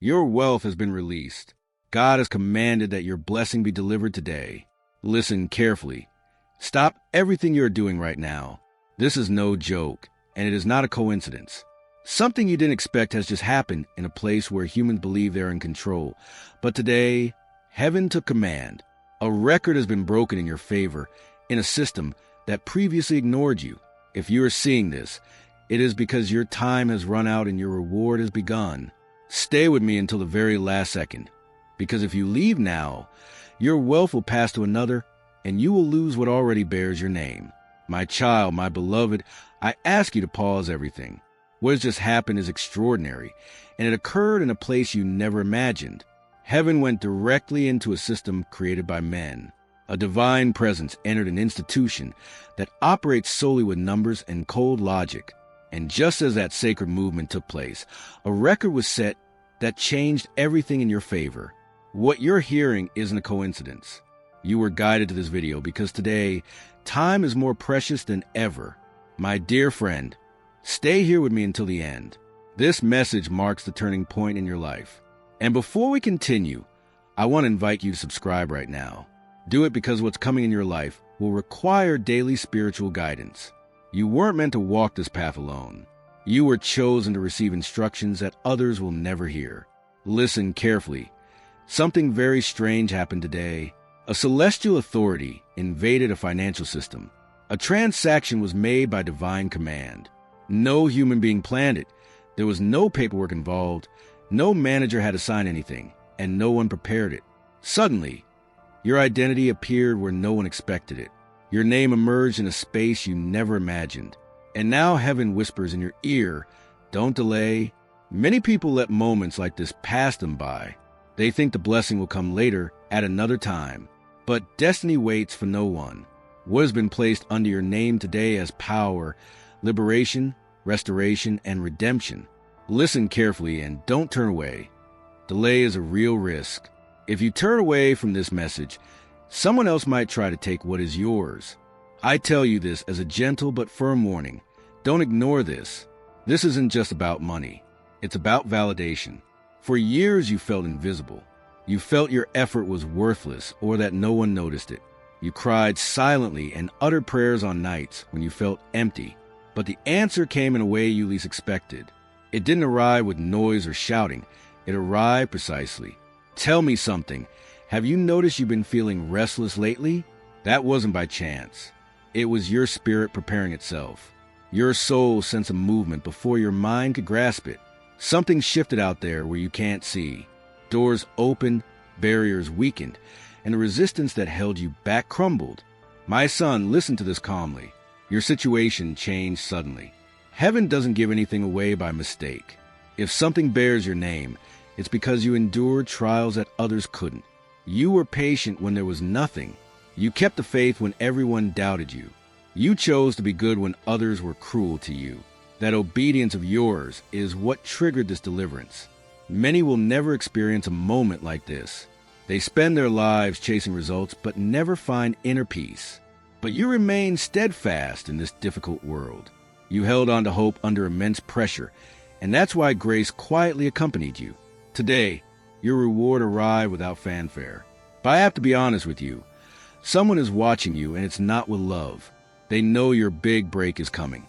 Your wealth has been released. God has commanded that your blessing be delivered today. Listen carefully. Stop everything you are doing right now. This is no joke, and it is not a coincidence. Something you didn't expect has just happened in a place where humans believe they're in control. But today, heaven took command. A record has been broken in your favor in a system that previously ignored you. If you are seeing this, it is because your time has run out and your reward has begun. Stay with me until the very last second, because if you leave now, your wealth will pass to another, and you will lose what already bears your name. My child, my beloved, I ask you to pause everything. What has just happened is extraordinary, and it occurred in a place you never imagined. Heaven went directly into a system created by men. A divine presence entered an institution that operates solely with numbers and cold logic. And just as that sacred movement took place, a record was set that changed everything in your favor. What you're hearing isn't a coincidence. You were guided to this video because today, time is more precious than ever. My dear friend, stay here with me until the end. This message marks the turning point in your life. And before we continue, I want to invite you to subscribe right now. Do it because what's coming in your life will require daily spiritual guidance. You weren't meant to walk this path alone. You were chosen to receive instructions that others will never hear. Listen carefully. Something very strange happened today. A celestial authority invaded a financial system. A transaction was made by divine command. No human being planned it. There was no paperwork involved. No manager had to sign anything, and no one prepared it. Suddenly, your identity appeared where no one expected it. Your name emerged in a space you never imagined. And now heaven whispers in your ear, don't delay. Many people let moments like this pass them by. They think the blessing will come later at another time. But destiny waits for no one. What has been placed under your name today as power, liberation, restoration, and redemption. Listen carefully and don't turn away. Delay is a real risk. If you turn away from this message, someone else might try to take what is yours. I tell you this as a gentle but firm warning. Don't ignore this. This isn't just about money. It's about validation. For years you felt invisible. You felt your effort was worthless or that no one noticed it. You cried silently and uttered prayers on nights when you felt empty. But the answer came in a way you least expected. It didn't arrive with noise or shouting. It arrived precisely. Tell me something. Have you noticed you've been feeling restless lately? That wasn't by chance. It was your spirit preparing itself. Your soul sensed a movement before your mind could grasp it. Something shifted out there where you can't see. Doors opened, barriers weakened, and the resistance that held you back crumbled. My son, listen to this calmly. Your situation changed suddenly. Heaven doesn't give anything away by mistake. If something bears your name, it's because you endured trials that others couldn't. You were patient when there was nothing. You kept the faith when everyone doubted you. You chose to be good when others were cruel to you. That obedience of yours is what triggered this deliverance. Many will never experience a moment like this. They spend their lives chasing results but never find inner peace. But you remain steadfast in this difficult world. You held on to hope under immense pressure, and that's why grace quietly accompanied you. Today, your reward arrived without fanfare. But I have to be honest with you. Someone is watching you, and it's not with love. They know your big break is coming.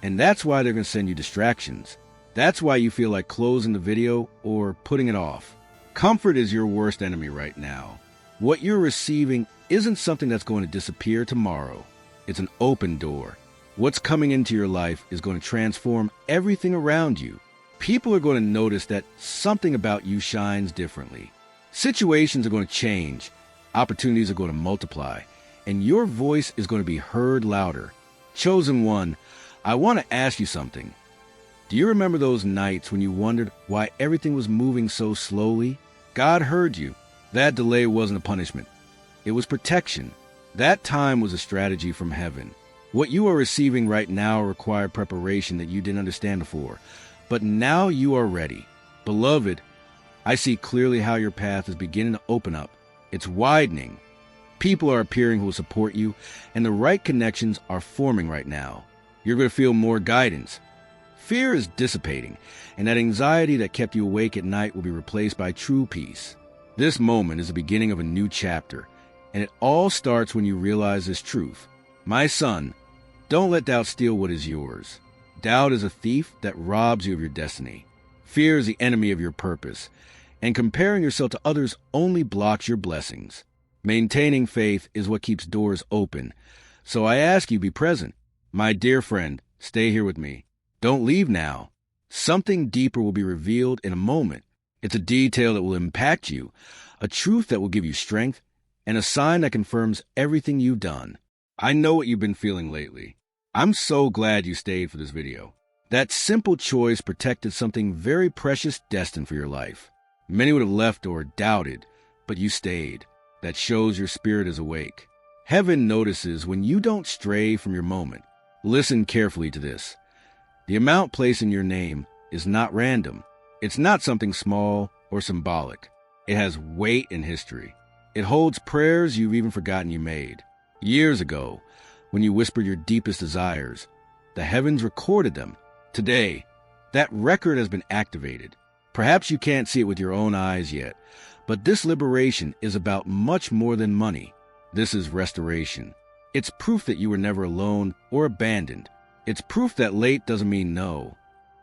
And that's why they're going to send you distractions. That's why you feel like closing the video or putting it off. Comfort is your worst enemy right now. What you're receiving isn't something that's going to disappear tomorrow. It's an open door. What's coming into your life is going to transform everything around you. People are going to notice that something about you shines differently. Situations are going to change. Opportunities are going to multiply. And your voice is going to be heard louder. Chosen one, I want to ask you something. Do you remember those nights when you wondered why everything was moving so slowly? God heard you. That delay wasn't a punishment. It was protection. That time was a strategy from heaven. What you are receiving right now required preparation that you didn't understand before. But now you are ready. Beloved, I see clearly how your path is beginning to open up. It's widening. People are appearing who will support you, and the right connections are forming right now. You're going to feel more guidance, Fear is dissipating, and that anxiety that kept you awake at night will be replaced by true peace. This moment is the beginning of a new chapter, and it all starts when you realize this truth. My son, don't let doubt steal what is yours. Doubt is a thief that robs you of your destiny. Fear is the enemy of your purpose, and comparing yourself to others only blocks your blessings. Maintaining faith is what keeps doors open. So I ask you, be present. My dear friend, stay here with me. Don't leave now. Something deeper will be revealed in a moment. It's a detail that will impact you, a truth that will give you strength, and a sign that confirms everything you've done. I know what you've been feeling lately. I'm so glad you stayed for this video. That simple choice protected something very precious destined for your life. Many would have left or doubted, but you stayed. That shows your spirit is awake. Heaven notices when you don't stray from your moment. Listen carefully to this. The amount placed in your name is not random. It's not something small or symbolic. It has weight in history. It holds prayers you've even forgotten you made. Years ago, when you whispered your deepest desires, the heavens recorded them. Today, that record has been activated. Perhaps you can't see it with your own eyes yet, but this liberation is about much more than money. This is restoration. It's proof that you were never alone or abandoned. It's proof that late doesn't mean no.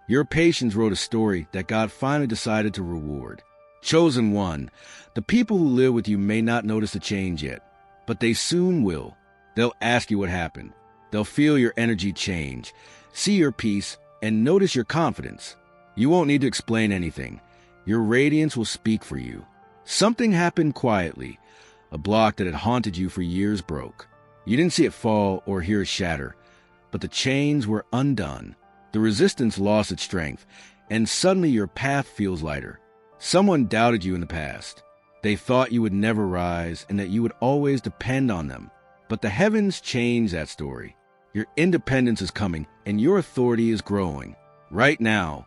Your patience wrote a story that God finally decided to reward. Chosen one, the people who live with you may not notice the change yet, but they soon will. They'll ask you what happened. They'll feel your energy change, see your peace, and notice your confidence. You won't need to explain anything. Your radiance will speak for you. Something happened quietly. A block that had haunted you for years broke. You didn't see it fall or hear it shatter, but the chains were undone. The resistance lost its strength, and suddenly your path feels lighter. Someone doubted you in the past. They thought you would never rise and that you would always depend on them. But the heavens changed that story. Your independence is coming, and your authority is growing. Right now,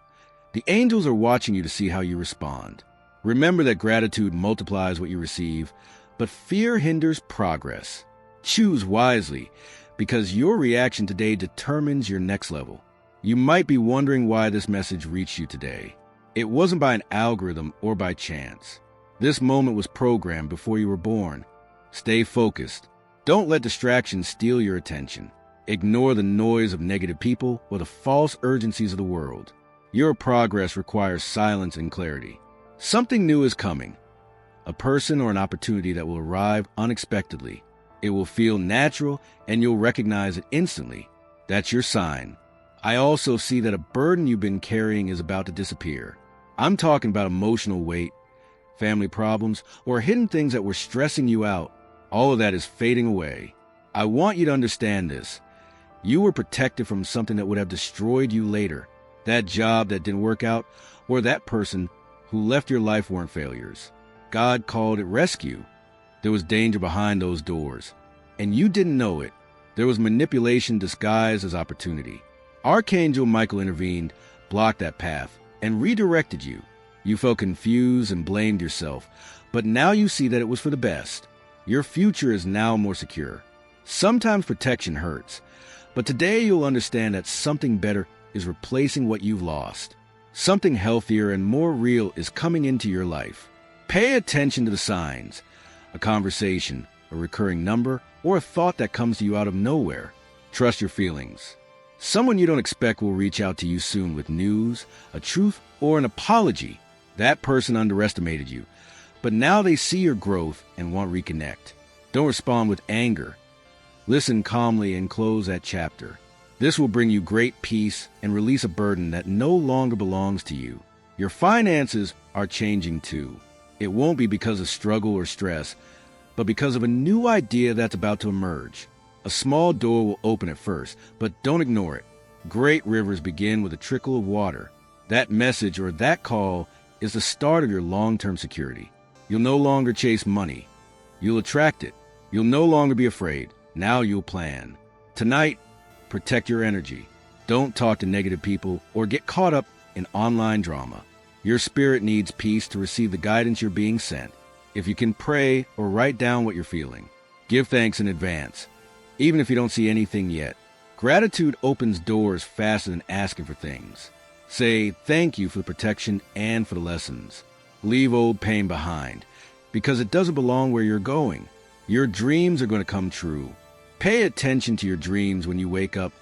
the angels are watching you to see how you respond. Remember that gratitude multiplies what you receive, but fear hinders progress. Choose wisely, because your reaction today determines your next level. You might be wondering why this message reached you today. It wasn't by an algorithm or by chance. This moment was programmed before you were born. Stay focused. Don't let distractions steal your attention. Ignore the noise of negative people or the false urgencies of the world. Your progress requires silence and clarity. Something new is coming. A person or an opportunity that will arrive unexpectedly. It will feel natural and you'll recognize it instantly. That's your sign. I also see that a burden you've been carrying is about to disappear. I'm talking about emotional weight, family problems, or hidden things that were stressing you out. All of that is fading away. I want you to understand this. You were protected from something that would have destroyed you later. That job that didn't work out, or that person who left your life weren't failures. God called it rescue. There was danger behind those doors, and you didn't know it. There was manipulation disguised as opportunity. Archangel Michael intervened, blocked that path, and redirected you. You felt confused and blamed yourself, but now you see that it was for the best. Your future is now more secure. Sometimes protection hurts, but today you'll understand that something better is replacing what you've lost. Something healthier and more real is coming into your life. Pay attention to the signs. A conversation, a recurring number, or a thought that comes to you out of nowhere. Trust your feelings. Someone you don't expect will reach out to you soon with news, a truth, or an apology. That person underestimated you, but now they see your growth and want to reconnect. Don't respond with anger. Listen calmly and close that chapter. This will bring you great peace and release a burden that no longer belongs to you. Your finances are changing too. It won't be because of struggle or stress, but because of a new idea that's about to emerge. A small door will open at first, but don't ignore it. Great rivers begin with a trickle of water. That message or that call is the start of your long-term security. You'll no longer chase money. You'll attract it. You'll no longer be afraid. Now you'll plan. Tonight, protect your energy. Don't talk to negative people or get caught up in online drama. Your spirit needs peace to receive the guidance you're being sent. If you can pray or write down what you're feeling, give thanks in advance. Even if you don't see anything yet, Gratitude opens doors faster than asking for things. Say thank you for the protection and for the lessons. Leave old pain behind, because it doesn't belong where you're going. Your dreams are going to come true. Pay attention to your dreams when you wake up,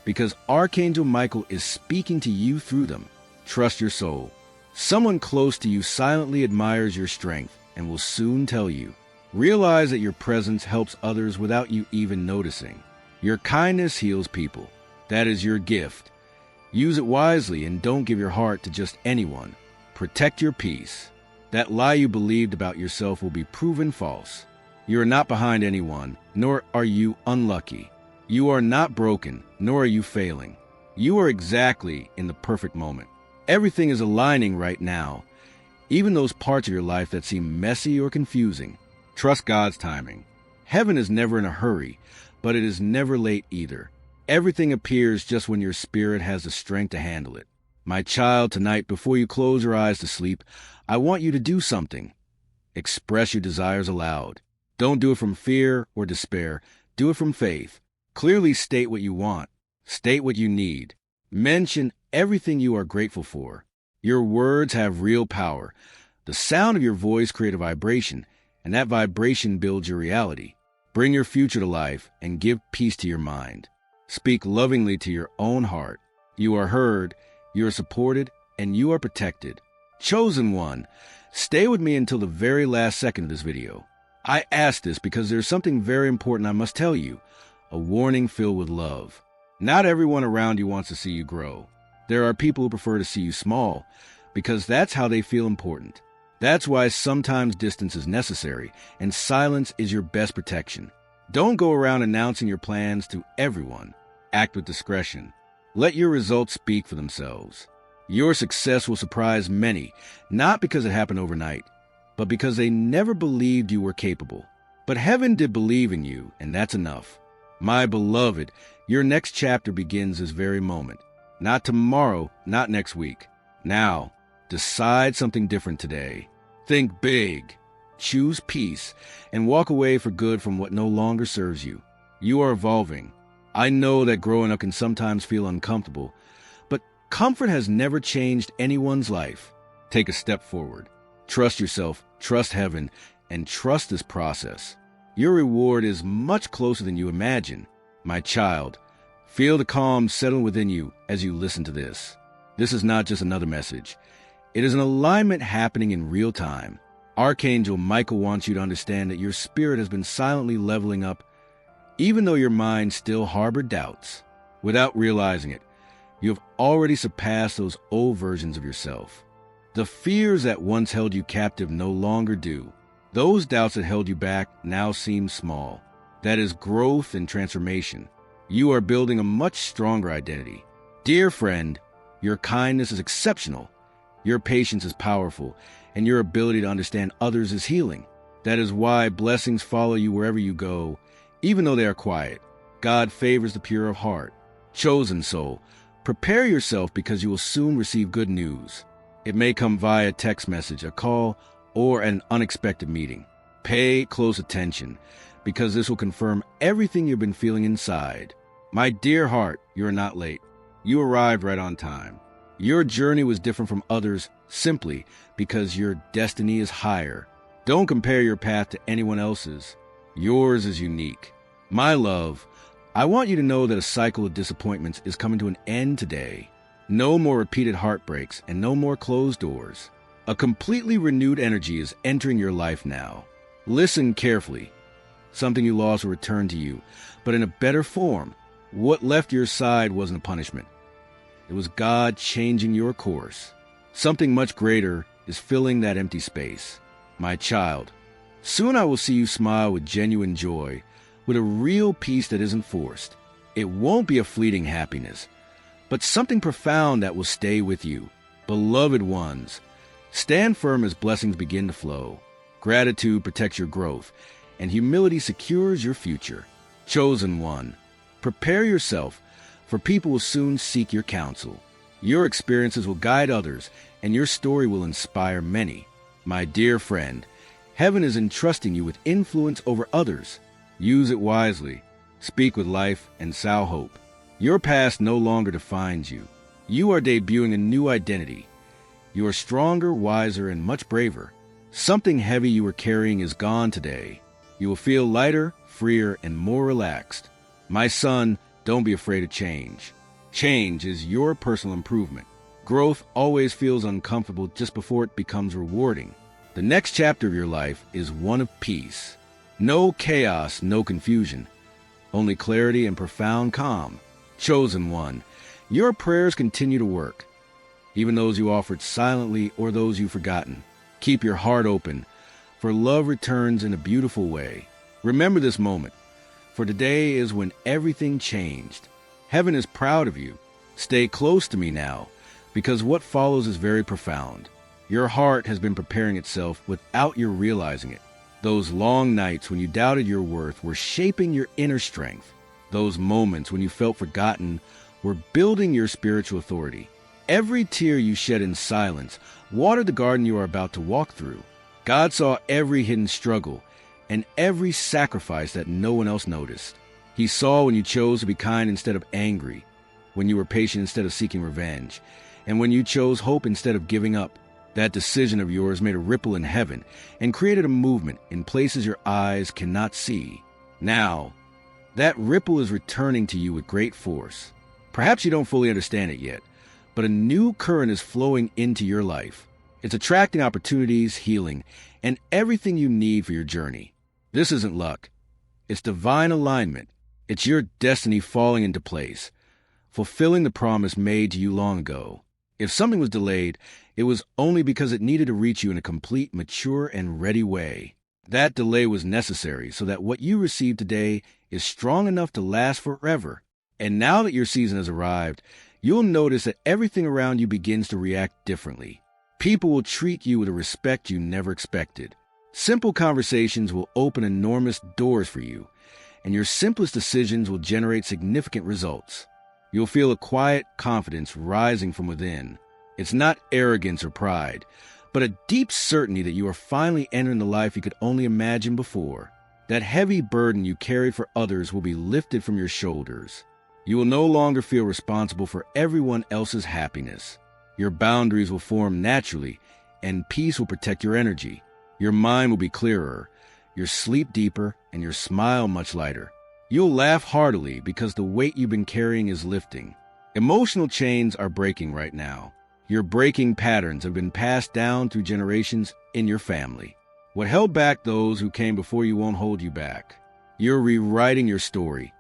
because Archangel Michael is speaking to you through them. Trust your soul. Someone close to you silently admires your strength and will soon tell you. Realize that your presence helps others without you even noticing. Your kindness heals people. That is your gift. Use it wisely and don't give your heart to just anyone. Protect your peace. That lie you believed about yourself will be proven false. You are not behind anyone, nor are you unlucky. You are not broken, nor are you failing. You are exactly in the perfect moment. Everything is aligning right now, even those parts of your life that seem messy or confusing. Trust God's timing. Heaven is never in a hurry, but it is never late either. Everything appears just when your spirit has the strength to handle it. My child, tonight, before you close your eyes to sleep, I want you to do something. Express your desires aloud. Don't do it from fear or despair. Do it from faith. Clearly state what you want. State what you need. Mention everything you are grateful for. Your words have real power. The sound of your voice creates a vibration, and that vibration builds your reality. Bring your future to life and give peace to your mind. Speak lovingly to your own heart. You are heard, you are supported, and you are protected. Chosen one, stay with me until the very last second of this video. I ask this because there's something very important I must tell you, a warning filled with love. Not everyone around you wants to see you grow. There are people who prefer to see you small because that's how they feel important. That's why sometimes distance is necessary and silence is your best protection. Don't go around announcing your plans to everyone. Act with discretion. Let your results speak for themselves. Your success will surprise many, not because it happened overnight, but because they never believed you were capable. But heaven did believe in you, and that's enough. My beloved, your next chapter begins this very moment. Not tomorrow, not next week. Now, decide something different today. Think big. Choose peace, and walk away for good from what no longer serves you. You are evolving. I know that growing up can sometimes feel uncomfortable, but comfort has never changed anyone's life. Take a step forward. Trust yourself, trust heaven, and trust this process. Your reward is much closer than you imagine. My child, feel the calm settle within you as you listen to this. This is not just another message. It is an alignment happening in real time. Archangel Michael wants you to understand that your spirit has been silently leveling up, even though your mind still harbored doubts. Without realizing it, you have already surpassed those old versions of yourself. The fears that once held you captive no longer do. Those doubts that held you back now seem small. That is growth and transformation. You are building a much stronger identity. Dear friend, your kindness is exceptional. Your patience is powerful, and your ability to understand others is healing. That is why blessings follow you wherever you go, even though they are quiet. God favors the pure of heart. Chosen soul, prepare yourself because you will soon receive good news. It may come via text message, a call, or an unexpected meeting. Pay close attention, because this will confirm everything you've been feeling inside. My dear heart, you are not late. You arrived right on time. Your journey was different from others simply because your destiny is higher. Don't compare your path to anyone else's. Yours is unique. My love, I want you to know that a cycle of disappointments is coming to an end today. No more repeated heartbreaks and no more closed doors. A completely renewed energy is entering your life now. Listen carefully. Something you lost will return to you, but in a better form. What left your side wasn't a punishment. It was God changing your course. Something much greater is filling that empty space. My child, soon I will see you smile with genuine joy, with a real peace that isn't forced. It won't be a fleeting happiness, but something profound that will stay with you. Beloved ones, stand firm as blessings begin to flow. Gratitude protects your growth, and humility secures your future. Chosen one, prepare yourself, for people will soon seek your counsel. Your experiences will guide others, and your story will inspire many. My dear friend, heaven is entrusting you with influence over others. Use it wisely. Speak with life and sow hope. Your past no longer defines you. You are debuting a new identity. You are stronger, wiser, and much braver. Something heavy you were carrying is gone today. You will feel lighter, freer, and more relaxed. My son, don't be afraid of change. Change is your personal improvement. Growth always feels uncomfortable just before it becomes rewarding. The next chapter of your life is one of peace. No chaos, no confusion. Only clarity and profound calm. Chosen one, your prayers continue to work. Even those you offered silently or those you've forgotten. Keep your heart open, for love returns in a beautiful way. Remember this moment, for today is when everything changed. Heaven is proud of you. Stay close to me now, because what follows is very profound. Your heart has been preparing itself without your realizing it. Those long nights when you doubted your worth were shaping your inner strength. Those moments when you felt forgotten were building your spiritual authority. Every tear you shed in silence watered the garden you are about to walk through. God saw every hidden struggle and every sacrifice that no one else noticed. He saw when you chose to be kind instead of angry, when you were patient instead of seeking revenge, and when you chose hope instead of giving up. That decision of yours made a ripple in heaven and created a movement in places your eyes cannot see. Now, that ripple is returning to you with great force. Perhaps you don't fully understand it yet, but a new current is flowing into your life. It's attracting opportunities, healing, and everything you need for your journey. This isn't luck. It's divine alignment. It's your destiny falling into place, fulfilling the promise made to you long ago. If something was delayed, it was only because it needed to reach you in a complete, mature, and ready way. That delay was necessary so that what you receive today is strong enough to last forever. And now that your season has arrived, you'll notice that everything around you begins to react differently. People will treat you with a respect you never expected. Simple conversations will open enormous doors for you, and your simplest decisions will generate significant results. You'll feel a quiet confidence rising from within. It's not arrogance or pride, but a deep certainty that you are finally entering the life you could only imagine before. That heavy burden you carried for others will be lifted from your shoulders. You will no longer feel responsible for everyone else's happiness. Your boundaries will form naturally, and peace will protect your energy. Your mind will be clearer, your sleep deeper, and your smile much lighter. You'll laugh heartily because the weight you've been carrying is lifting. Emotional chains are breaking right now. Your breaking patterns have been passed down through generations in your family. What held back those who came before you won't hold you back. You're rewriting your story,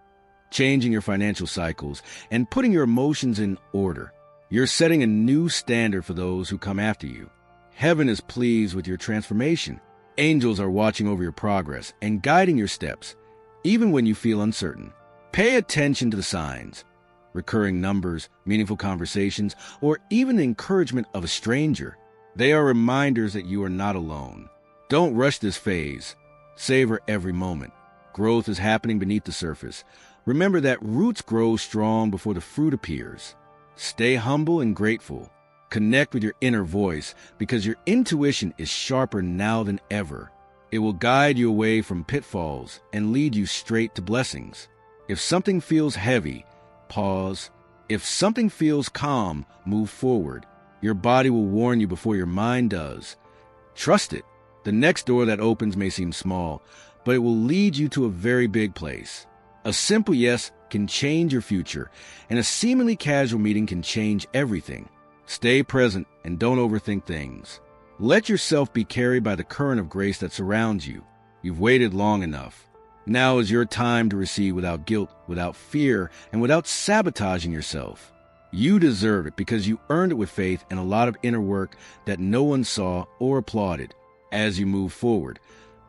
changing your financial cycles, and putting your emotions in order. You're setting a new standard for those who come after you. Heaven is pleased with your transformation. Angels are watching over your progress and guiding your steps, even when you feel uncertain. Pay attention to the signs. Recurring numbers, meaningful conversations, or even the encouragement of a stranger. They are reminders that you are not alone. Don't rush this phase. Savor every moment. Growth is happening beneath the surface. Remember that roots grow strong before the fruit appears. Stay humble and grateful. Connect with your inner voice because your intuition is sharper now than ever. It will guide you away from pitfalls and lead you straight to blessings. If something feels heavy, pause. If something feels calm, move forward. Your body will warn you before your mind does. Trust it. The next door that opens may seem small, but it will lead you to a very big place. A simple yes can change your future, and a seemingly casual meeting can change everything. Stay present and don't overthink things. Let yourself be carried by the current of grace that surrounds you. You've waited long enough. Now is your time to receive without guilt, without fear, and without sabotaging yourself. You deserve it because you earned it with faith and a lot of inner work that no one saw or applauded. As you move forward,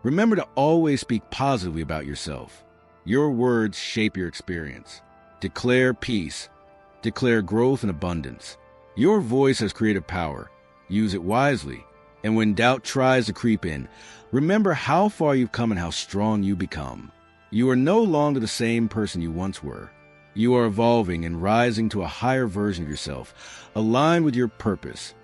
remember to always speak positively about yourself. Your words shape your experience. Declare peace. Declare growth and abundance. Your voice has creative power. Use it wisely. And when doubt tries to creep in, remember how far you've come and how strong you become. You are no longer the same person you once were. You are evolving and rising to a higher version of yourself, aligned with your purpose.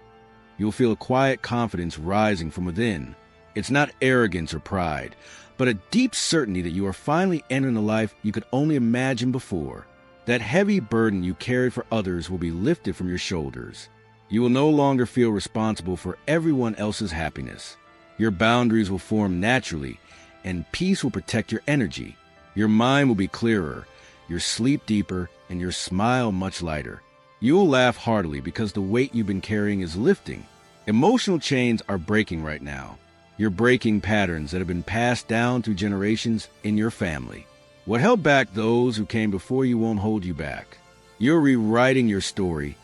You'll feel a quiet confidence rising from within. It's not arrogance or pride, but a deep certainty that you are finally entering the life you could only imagine before. That heavy burden you carried for others will be lifted from your shoulders. You will no longer feel responsible for everyone else's happiness. Your boundaries will form naturally, and peace will protect your energy. Your mind will be clearer, your sleep deeper, and your smile much lighter. You will laugh heartily because the weight you've been carrying is lifting. Emotional chains are breaking right now. You're breaking patterns that have been passed down through generations in your family. What held back those who came before you won't hold you back. You're rewriting your story,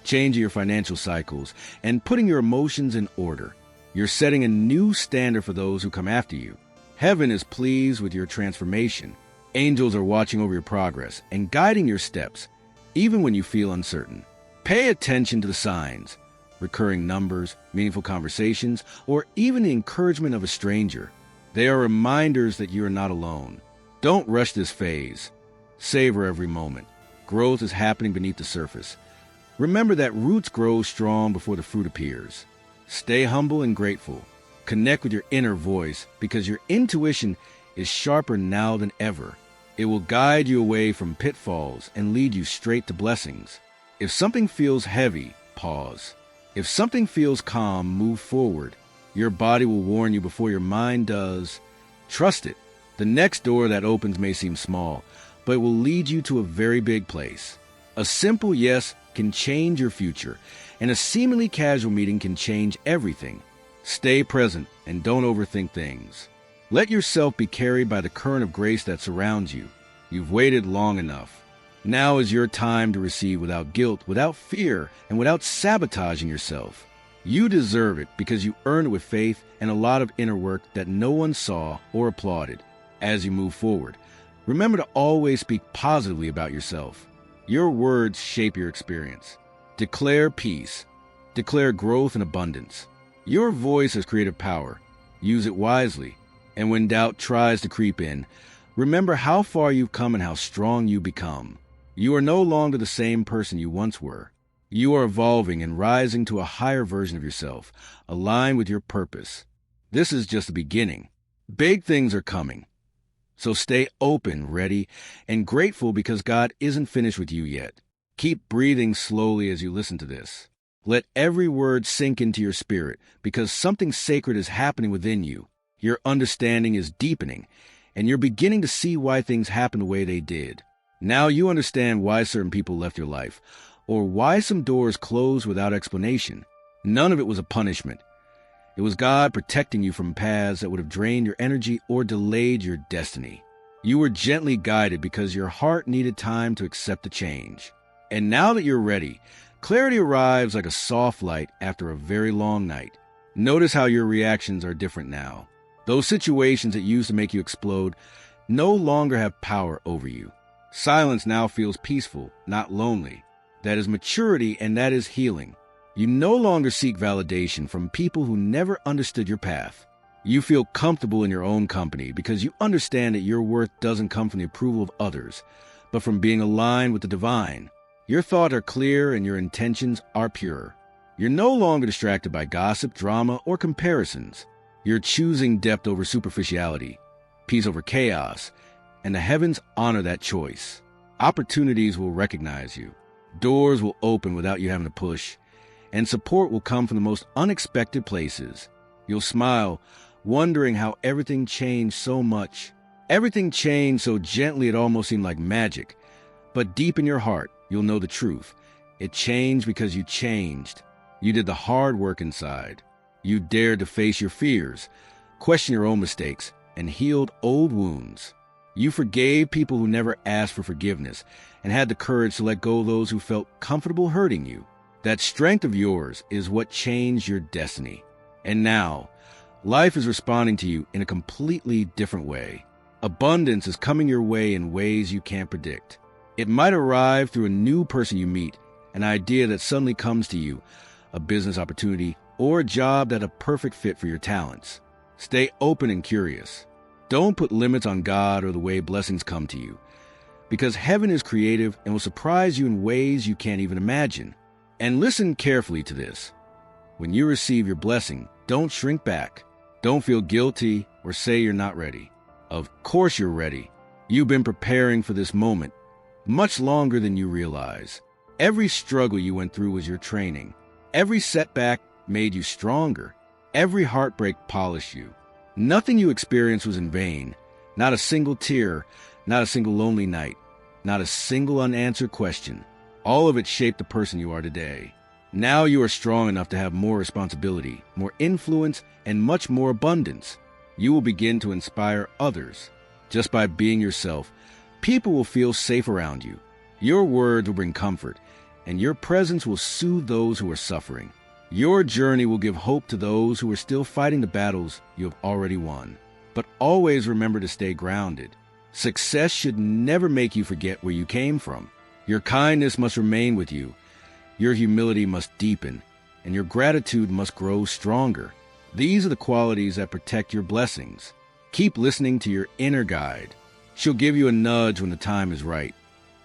changing your financial cycles, and putting your emotions in order. You're setting a new standard for those who come after you. Heaven is pleased with your transformation. Angels are watching over your progress and guiding your steps, even when you feel uncertain. Pay attention to the signs, recurring numbers, meaningful conversations, or even the encouragement of a stranger. They are reminders that you are not alone. Don't rush this phase. Savor every moment. Growth is happening beneath the surface. Remember that roots grow strong before the fruit appears. Stay humble and grateful. Connect with your inner voice because your intuition is sharper now than ever. It will guide you away from pitfalls and lead you straight to blessings. If something feels heavy, pause. If something feels calm, move forward. Your body will warn you before your mind does. Trust it. The next door that opens may seem small, but it will lead you to a very big place. A simple yes can change your future, and a seemingly casual meeting can change everything. Stay present and don't overthink things. Let yourself be carried by the current of grace that surrounds you. You've waited long enough. Now is your time to receive without guilt, without fear, and without sabotaging yourself. You deserve it because you earned it with faith and a lot of inner work that no one saw or applauded. As you move forward, remember to always speak positively about yourself. Your words shape your experience. Declare peace. Declare growth and abundance. Your voice has creative power. Use it wisely. And when doubt tries to creep in, remember how far you've come and how strong you become. You are no longer the same person you once were. You are evolving and rising to a higher version of yourself, aligned with your purpose. This is just the beginning. Big things are coming. So stay open, ready, and grateful because God isn't finished with you yet. Keep breathing slowly as you listen to this. Let every word sink into your spirit because something sacred is happening within you. Your understanding is deepening, and you're beginning to see why things happened the way they did. Now you understand why certain people left your life, or why some doors closed without explanation. None of it was a punishment. It was God protecting you from paths that would have drained your energy or delayed your destiny. You were gently guided because your heart needed time to accept the change. And now that you're ready, clarity arrives like a soft light after a very long night. Notice how your reactions are different now. Those situations that used to make you explode no longer have power over you. Silence now feels peaceful, not lonely. That is maturity and that is healing. You no longer seek validation from people who never understood your path. You feel comfortable in your own company because you understand that your worth doesn't come from the approval of others, but from being aligned with the divine. Your thoughts are clear and your intentions are pure. You're no longer distracted by gossip, drama, or comparisons. You're choosing depth over superficiality, peace over chaos, and the heavens honor that choice. Opportunities will recognize you. Doors will open without you having to push, and support will come from the most unexpected places. You'll smile, wondering how everything changed so much. Everything changed so gently it almost seemed like magic. But deep in your heart, you'll know the truth. It changed because you changed. You did the hard work inside. You dared to face your fears, question your own mistakes, and healed old wounds. You forgave people who never asked for forgiveness and had the courage to let go of those who felt comfortable hurting you. That strength of yours is what changed your destiny. And now, life is responding to you in a completely different way. Abundance is coming your way in ways you can't predict. It might arrive through a new person you meet, an idea that suddenly comes to you, a business opportunity, or a job that's a perfect fit for your talents. Stay open and curious. Don't put limits on God or the way blessings come to you, because heaven is creative and will surprise you in ways you can't even imagine. And listen carefully to this. When you receive your blessing, don't shrink back. Don't feel guilty or say you're not ready. Of course you're ready. You've been preparing for this moment. much longer than you realize. Every struggle you went through was your training. Every setback made you stronger. Every heartbreak polished you. Nothing you experienced was in vain. Not a single tear, not a single lonely night, not a single unanswered question. All of it shaped the person you are today. Now you are strong enough to have more responsibility, more influence, and much more abundance. You will begin to inspire others. Just by being yourself, people will feel safe around you. Your words will bring comfort, and your presence will soothe those who are suffering. Your journey will give hope to those who are still fighting the battles you have already won. But always remember to stay grounded. Success should never make you forget where you came from. Your kindness must remain with you. Your humility must deepen, and your gratitude must grow stronger. These are the qualities that protect your blessings. Keep listening to your inner guide. She'll give you a nudge when the time is right,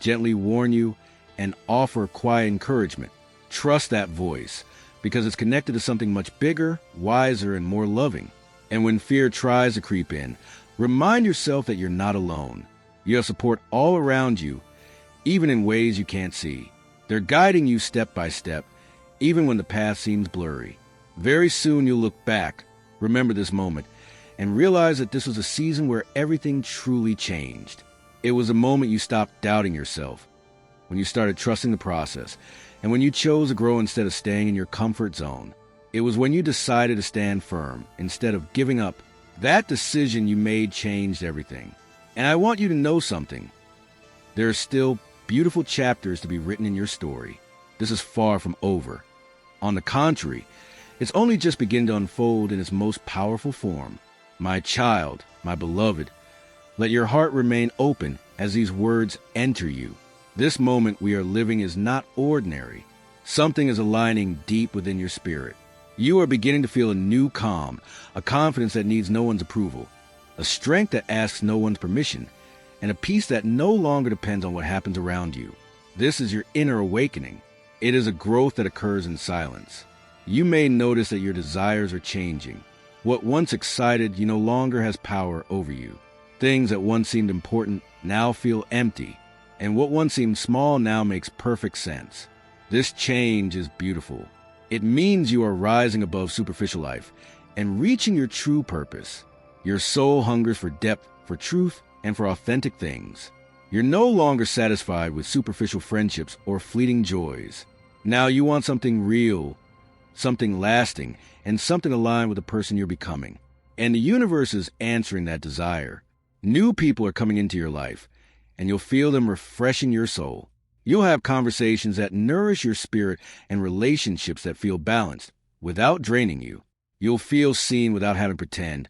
gently warn you, and offer quiet encouragement. Trust that voice, because it's connected to something much bigger, wiser, and more loving. And when fear tries to creep in, remind yourself that you're not alone. You have support all around you, even in ways you can't see. They're guiding you step by step, even when the path seems blurry. Very soon you'll look back, remember this moment, and realize that this was a season where everything truly changed. It was a moment you stopped doubting yourself, when you started trusting the process, and when you chose to grow instead of staying in your comfort zone. It was when you decided to stand firm instead of giving up. That decision you made changed everything. And I want you to know something. There are still beautiful chapters to be written in your story. This is far from over. On the contrary, it's only just beginning to unfold in its most powerful form. My child, my beloved, let your heart remain open as these words enter you. This moment we are living is not ordinary. Something is aligning deep within your spirit. You are beginning to feel a new calm, a confidence that needs no one's approval, a strength that asks no one's permission, and a peace that no longer depends on what happens around you. This is your inner awakening. It is a growth that occurs in silence. You may notice that your desires are changing. What once excited you no longer has power over you. Things that once seemed important now feel empty, and what once seemed small now makes perfect sense. This change is beautiful. It means you are rising above superficial life and reaching your true purpose. Your soul hungers for depth, for truth, and for authentic things. You're no longer satisfied with superficial friendships or fleeting joys. Now you want something real, something lasting, and something aligned with the person you're becoming. And the universe is answering that desire. New people are coming into your life, and you'll feel them refreshing your soul. You'll have conversations that nourish your spirit and relationships that feel balanced without draining you. You'll feel seen without having to pretend,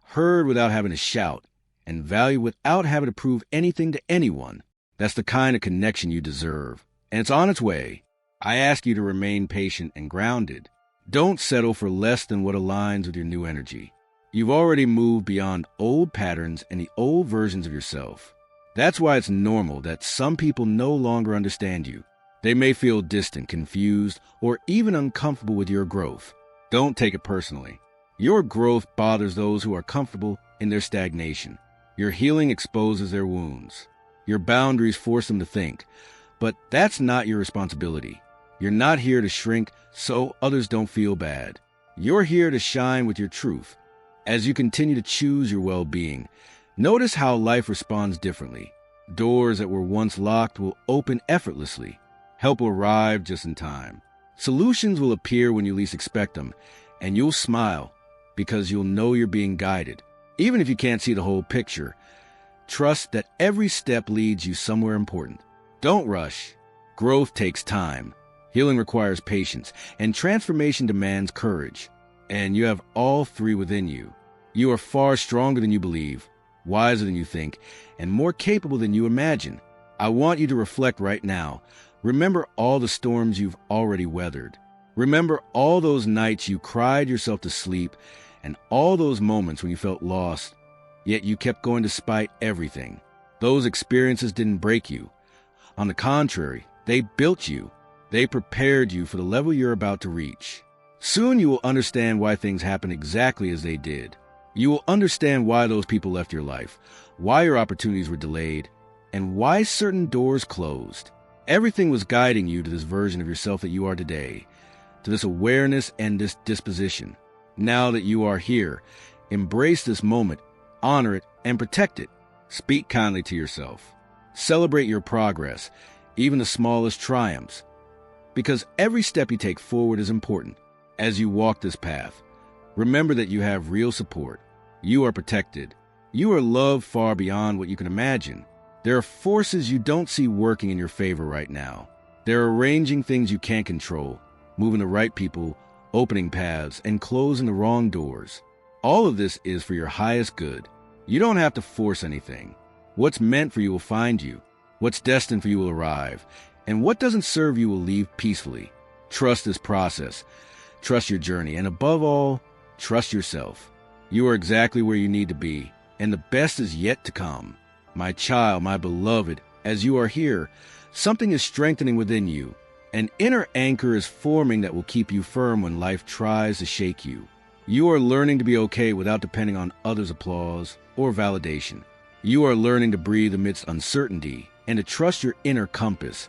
heard without having to shout, and valued without having to prove anything to anyone. That's the kind of connection you deserve, and it's on its way. I ask you to remain patient and grounded. Don't settle for less than what aligns with your new energy. You've already moved beyond old patterns and the old versions of yourself. That's why it's normal that some people no longer understand you. They may feel distant, confused, or even uncomfortable with your growth. Don't take it personally. Your growth bothers those who are comfortable in their stagnation. Your healing exposes their wounds. Your boundaries force them to think. But that's not your responsibility. You're not here to shrink so others don't feel bad. You're here to shine with your truth. As you continue to choose your well-being, notice how life responds differently. Doors that were once locked will open effortlessly. Help will arrive just in time. Solutions will appear when you least expect them, and you'll smile because you'll know you're being guided. Even if you can't see the whole picture, trust that every step leads you somewhere important. Don't rush. Growth takes time. Healing requires patience, and transformation demands courage. And you have all three within you. You are far stronger than you believe, wiser than you think, and more capable than you imagine. I want you to reflect right now. Remember all the storms you've already weathered. Remember all those nights you cried yourself to sleep, and all those moments when you felt lost, yet you kept going despite everything. Those experiences didn't break you. On the contrary, they built you. They prepared you for the level you're about to reach. Soon you will understand why things happened exactly as they did. You will understand why those people left your life, why your opportunities were delayed, and why certain doors closed. Everything was guiding you to this version of yourself that you are today, to this awareness and this disposition. Now that you are here, embrace this moment, honor it, and protect it. Speak kindly to yourself. Celebrate your progress, even the smallest triumphs, because every step you take forward is important. As you walk this path, remember that you have real support. You are protected. You are loved far beyond what you can imagine. There are forces you don't see working in your favor right now. They're arranging things you can't control, moving the right people, opening paths, and closing the wrong doors. All of this is for your highest good. You don't have to force anything. What's meant for you will find you. What's destined for you will arrive. And what doesn't serve you will leave peacefully. Trust this process. Trust your journey. And above all, trust yourself. You are exactly where you need to be, and the best is yet to come. My child, my beloved, as you are here, something is strengthening within you. An inner anchor is forming that will keep you firm when life tries to shake you. You are learning to be okay without depending on others' applause or validation. You are learning to breathe amidst uncertainty and to trust your inner compass,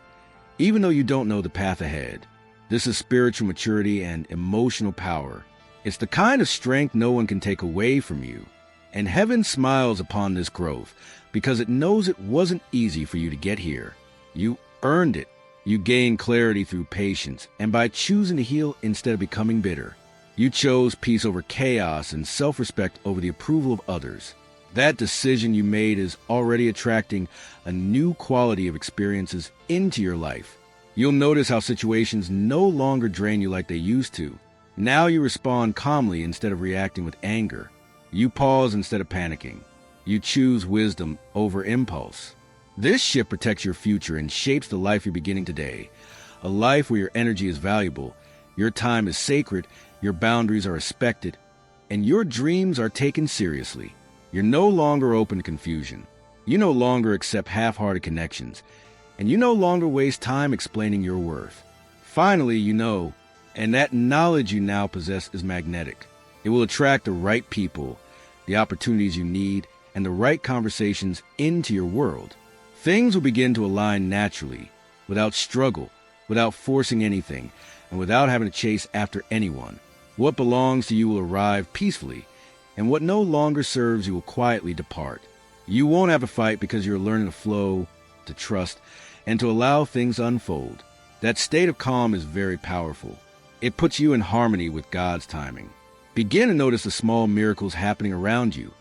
even though you don't know the path ahead. This is spiritual maturity and emotional power. It's the kind of strength no one can take away from you. And heaven smiles upon this growth because it knows it wasn't easy for you to get here. You earned it. You gained clarity through patience and by choosing to heal instead of becoming bitter. You chose peace over chaos and self-respect over the approval of others. That decision you made is already attracting a new quality of experiences into your life. You'll notice how situations no longer drain you like they used to. Now you respond calmly instead of reacting with anger. You pause instead of panicking. You choose wisdom over impulse. This shift protects your future and shapes the life you're beginning today. A life where your energy is valuable, your time is sacred, your boundaries are respected, and your dreams are taken seriously. You're no longer open to confusion. You no longer accept half-hearted connections, and you no longer waste time explaining your worth. Finally, you know, and that knowledge you now possess is magnetic. It will attract the right people, the opportunities you need, and the right conversations into your world. Things will begin to align naturally, without struggle, without forcing anything, and without having to chase after anyone. What belongs to you will arrive peacefully, and what no longer serves you will quietly depart. You won't have to fight because you're learning to flow, to trust, and to allow things to unfold. That state of calm is very powerful. It puts you in harmony with God's timing. Begin to notice the small miracles happening around you.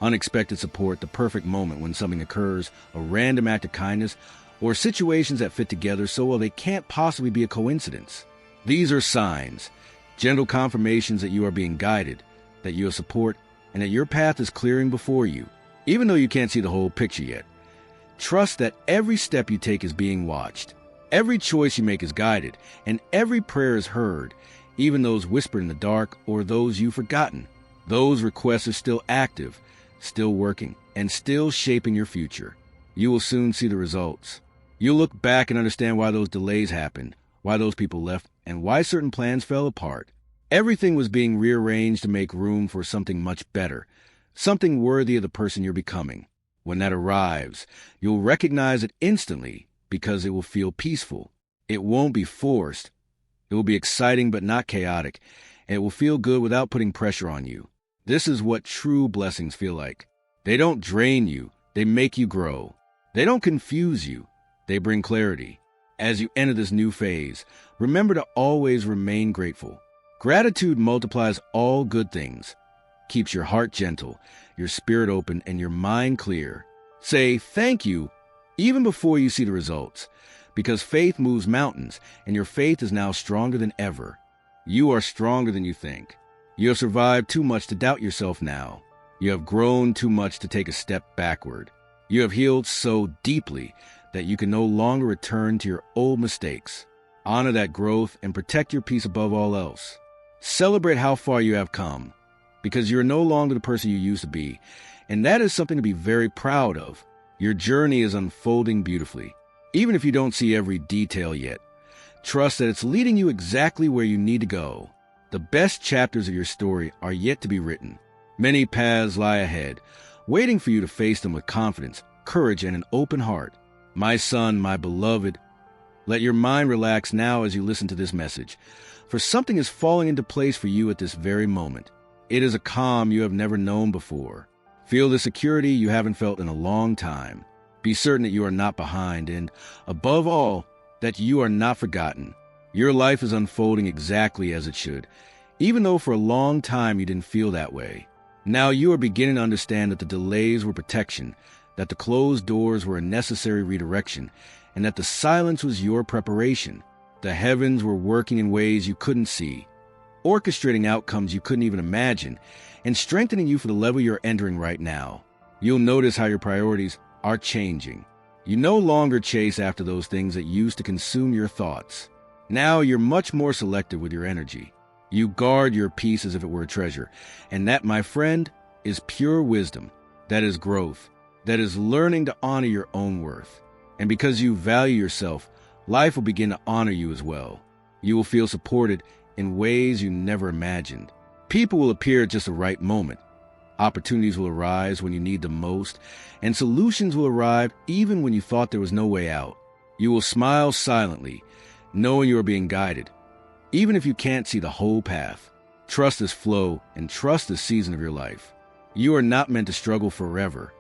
Unexpected support, the perfect moment when something occurs, a random act of kindness, or situations that fit together so well they can't possibly be a coincidence. These are signs, gentle confirmations that you are being guided, that you have support, and that your path is clearing before you, even though you can't see the whole picture yet. Trust that every step you take is being watched. Every choice you make is guided, and every prayer is heard, even those whispered in the dark or those you've forgotten. Those requests are still active, still working, and still shaping your future. You will soon see the results. You'll look back and understand why those delays happened, why those people left, and why certain plans fell apart. Everything was being rearranged to make room for something much better, something worthy of the person you're becoming. When that arrives, you'll recognize it instantly because it will feel peaceful. It won't be forced. It will be exciting but not chaotic, and it will feel good without putting pressure on you. This is what true blessings feel like. They don't drain you, they make you grow. They don't confuse you, they bring clarity. As you enter this new phase, remember to always remain grateful. Gratitude multiplies all good things, keeps your heart gentle, your spirit open, and your mind clear. Say thank you even before you see the results, because faith moves mountains, and your faith is now stronger than ever. You are stronger than you think. You have survived too much to doubt yourself now. You have grown too much to take a step backward. You have healed so deeply that you can no longer return to your old mistakes. Honor that growth and protect your peace above all else. Celebrate how far you have come, because you're no longer the person you used to be, and that is something to be very proud of. Your journey is unfolding beautifully. Even if you don't see every detail yet, trust that it's leading you exactly where you need to go. The best chapters of your story are yet to be written. Many paths lie ahead, waiting for you to face them with confidence, courage, and an open heart. My son, my beloved, let your mind relax now as you listen to this message, for something is falling into place for you at this very moment. It is a calm you have never known before. Feel the security you haven't felt in a long time. Be certain that you are not behind, and above all, that you are not forgotten. Your life is unfolding exactly as it should, even though for a long time you didn't feel that way. Now you are beginning to understand that the delays were protection, that the closed doors were a necessary redirection, and that the silence was your preparation. The heavens were working in ways you couldn't see, orchestrating outcomes you couldn't even imagine, and strengthening you for the level you're entering right now. You'll notice how your priorities are changing. You no longer chase after those things that used to consume your thoughts. Now you're much more selective with your energy. You guard your peace as if it were a treasure, and that, my friend, is pure wisdom. That is growth. That is learning to honor your own worth. And because you value yourself, life will begin to honor you as well. You will feel supported in ways you never imagined. People will appear at just the right moment. Opportunities will arise when you need them most, and solutions will arrive even when you thought there was no way out. You will smile silently, knowing you are being guided, even if you can't see the whole path. Trust this flow and trust this season of your life. You are not meant to struggle forever.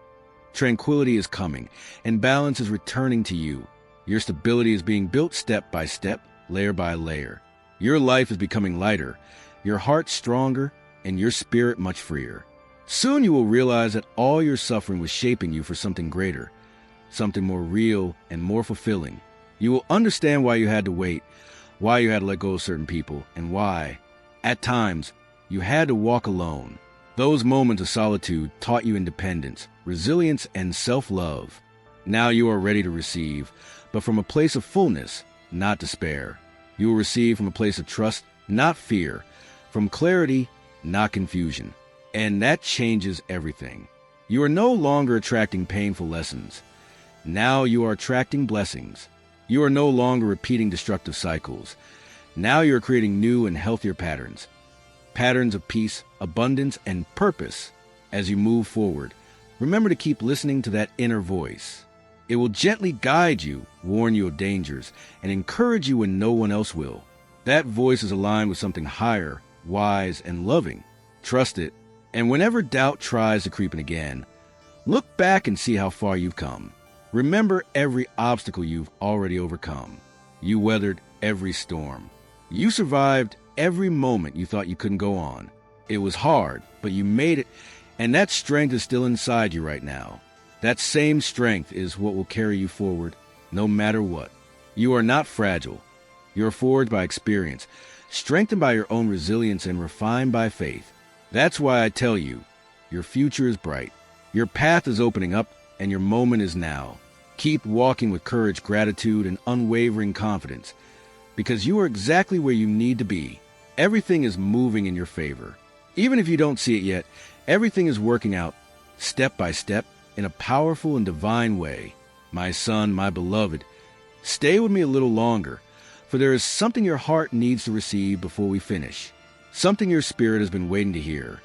Tranquility is coming, and balance is returning to you. Your stability is being built step by step, layer by layer. Your life is becoming lighter, your heart stronger, and your spirit much freer. Soon you will realize that all your suffering was shaping you for something greater, something more real and more fulfilling. You will understand why you had to wait, why you had to let go of certain people, and why, at times, you had to walk alone. Those moments of solitude taught you independence, resilience, and self-love. Now you are ready to receive, but from a place of fullness, not despair. You will receive from a place of trust, not fear, from clarity, not confusion. And that changes everything. You are no longer attracting painful lessons. Now you are attracting blessings. You are no longer repeating destructive cycles. Now you are creating new and healthier patterns. Patterns of peace, abundance, and purpose. As you move forward, remember to keep listening to that inner voice. It will gently guide you, warn you of dangers, and encourage you when no one else will. That voice is aligned with something higher, wise, and loving. Trust it. And whenever doubt tries to creep in again, look back and see how far you've come. Remember every obstacle you've already overcome. You weathered every storm. You survived every moment you thought you couldn't go on. It was hard, but you made it, and that strength is still inside you right now. That same strength is what will carry you forward, no matter what. You are not fragile. You are forged by experience, strengthened by your own resilience, and refined by faith. That's why I tell you, your future is bright. Your path is opening up, and your moment is now. Keep walking with courage, gratitude, and unwavering confidence, because you are exactly where you need to be. Everything is moving in your favor. Even if you don't see it yet, everything is working out, step by step, in a powerful and divine way. My son, my beloved, stay with me a little longer, for there is something your heart needs to receive before we finish. Something your spirit has been waiting to hear.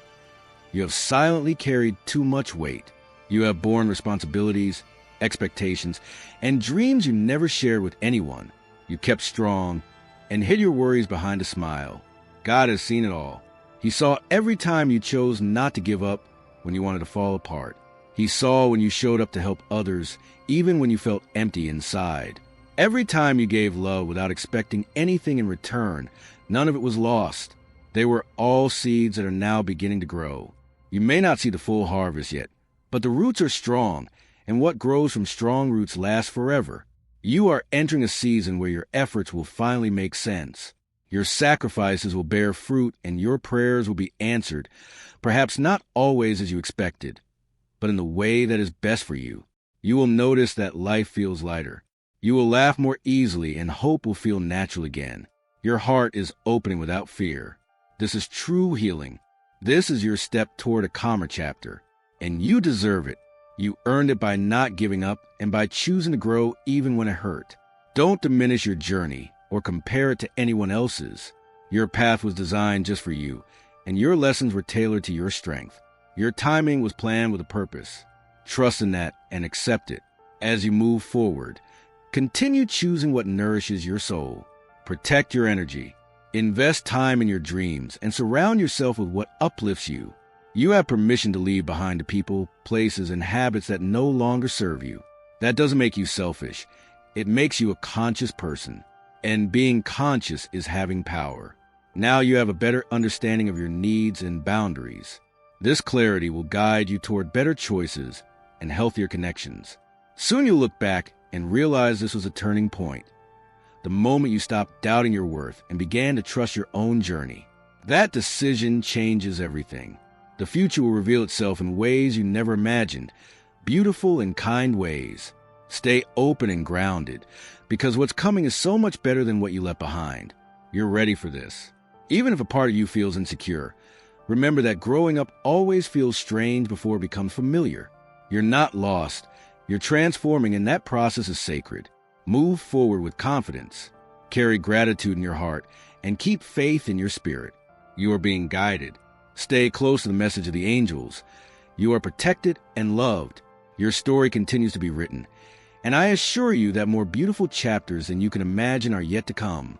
You have silently carried too much weight. You have borne responsibilities, expectations, and dreams you never shared with anyone. You kept strong and hid your worries behind a smile. God has seen it all. He saw every time you chose not to give up when you wanted to fall apart. He saw when you showed up to help others, even when you felt empty inside. Every time you gave love without expecting anything in return, none of it was lost. They were all seeds that are now beginning to grow. You may not see the full harvest yet, but the roots are strong, and what grows from strong roots lasts forever. You are entering a season where your efforts will finally make sense. Your sacrifices will bear fruit, and your prayers will be answered, perhaps not always as you expected, but in the way that is best for you. You will notice that life feels lighter. You will laugh more easily, and hope will feel natural again. Your heart is opening without fear. This is true healing. This is your step toward a calmer chapter, and you deserve it. You earned it by not giving up and by choosing to grow even when it hurt. Don't diminish your journey or compare it to anyone else's. Your path was designed just for you, and your lessons were tailored to your strength. Your timing was planned with a purpose. Trust in that and accept it. As you move forward, continue choosing what nourishes your soul. Protect your energy. Invest time in your dreams and surround yourself with what uplifts you. You have permission to leave behind the people, places, and habits that no longer serve you. That doesn't make you selfish. It makes you a conscious person. And being conscious is having power. Now you have a better understanding of your needs and boundaries. This clarity will guide you toward better choices and healthier connections. Soon you'll look back and realize this was a turning point. The moment you stopped doubting your worth and began to trust your own journey. That decision changes everything. The future will reveal itself in ways you never imagined, beautiful and kind ways. Stay open and grounded, because what's coming is so much better than what you left behind. You're ready for this. Even if a part of you feels insecure, remember that growing up always feels strange before it becomes familiar. You're not lost. You're transforming, and that process is sacred. Move forward with confidence. Carry gratitude in your heart, and keep faith in your spirit. You are being guided. Stay close to the message of the angels. You are protected and loved. Your story continues to be written, and I assure you that more beautiful chapters than you can imagine are yet to come.